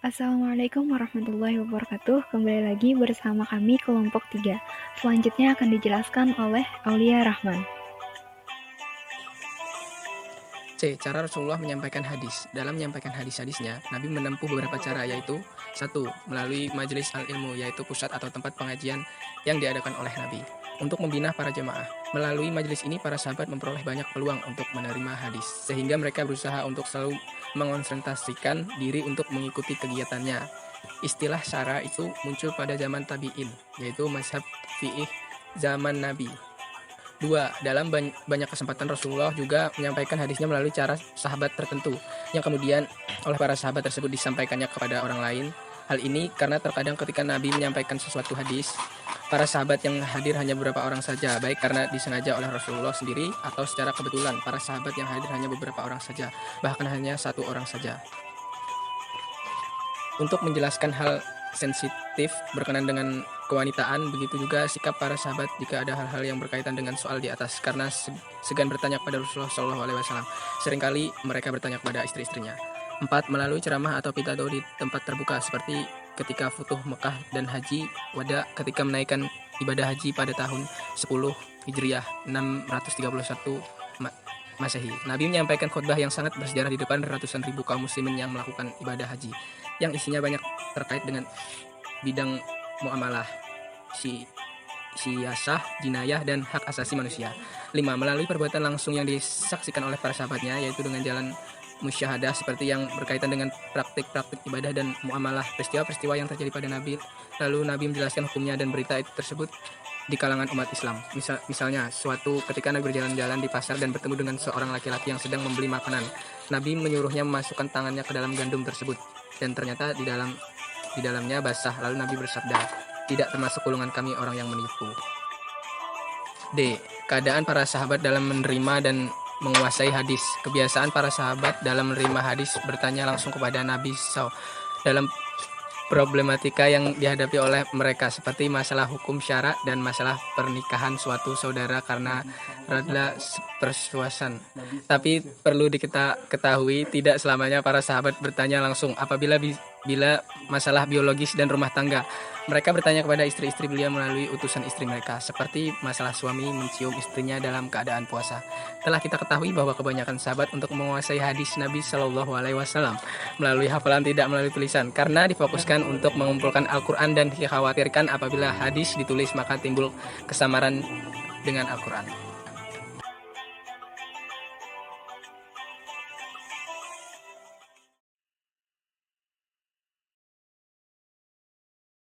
Assalamualaikum warahmatullahi wabarakatuh. Kembali lagi bersama kami kelompok 3. Selanjutnya akan dijelaskan oleh Aulia Rahman. C. Cara Rasulullah menyampaikan hadis. Dalam menyampaikan hadis-hadisnya, Nabi menempuh beberapa cara, yaitu 1. Melalui majelis al-ilmu, yaitu pusat atau tempat pengajian yang diadakan oleh Nabi. Untuk membina para jemaah. Melalui majelis ini, para sahabat memperoleh banyak peluang untuk menerima hadis, sehingga mereka berusaha untuk selalu mengonsentrasikan diri untuk mengikuti kegiatannya. Istilah syara itu muncul pada zaman tabi'in, yaitu mazhab fi'ih zaman Nabi. 2. Dalam banyak kesempatan Rasulullah juga menyampaikan hadisnya melalui cara sahabat tertentu, yang kemudian oleh para sahabat tersebut disampaikannya kepada orang lain. Hal ini karena terkadang ketika Nabi menyampaikan sesuatu hadis, para sahabat yang hadir hanya beberapa orang saja, baik karena disengaja oleh Rasulullah sendiri atau secara kebetulan para sahabat yang hadir hanya beberapa orang saja, bahkan hanya satu orang saja. Untuk menjelaskan hal sensitif berkenaan dengan kewanitaan, begitu juga sikap para sahabat jika ada hal-hal yang berkaitan dengan soal di atas, karena segan bertanya kepada Rasulullah SAW. Seringkali mereka bertanya kepada istri-istrinya. 4. Melalui ceramah atau pidato di tempat terbuka, seperti ketika Futuh Mekah dan Haji Wada ketika menaikkan ibadah haji pada tahun 10 Hijriah 631 Masehi. Nabi menyampaikan khutbah yang sangat bersejarah di depan ratusan ribu kaum muslimin yang melakukan ibadah haji, yang isinya banyak terkait dengan bidang muamalah, siyasah, jinayah, dan hak asasi manusia. 5. Melalui perbuatan langsung yang disaksikan oleh para sahabatnya, yaitu dengan jalan musyahadah seperti yang berkaitan dengan praktik-praktik ibadah dan muamalah, peristiwa-peristiwa yang terjadi pada Nabi, lalu Nabi menjelaskan hukumnya dan berita itu tersebut di kalangan umat Islam. Misalnya, suatu ketika Nabi berjalan-jalan di pasar dan bertemu dengan seorang laki-laki yang sedang membeli makanan. Nabi menyuruhnya memasukkan tangannya ke dalam gandum tersebut, dan ternyata di dalamnya basah. Lalu Nabi bersabda, "Tidak termasuk golongan kami orang yang menipu." D. Keadaan para sahabat dalam menerima dan menguasai hadis. Kebiasaan para sahabat dalam menerima hadis bertanya langsung kepada Nabi dalam problematika yang dihadapi oleh mereka, seperti masalah hukum syara dan masalah pernikahan suatu saudara karena rada persuasan. Tapi perlu diketahui, tidak selamanya para sahabat bertanya langsung apabila masalah biologis dan rumah tangga. Mereka bertanya kepada istri-istri beliau melalui utusan istri mereka, seperti masalah suami mencium istrinya dalam keadaan puasa. Telah kita ketahui bahwa kebanyakan sahabat untuk menguasai hadis Nabi Shallallahu Alaihi Wasallam melalui hafalan, tidak melalui tulisan, karena difokuskan untuk mengumpulkan Al-Quran dan dikhawatirkan apabila hadis ditulis maka timbul kesamaran dengan Al-Quran.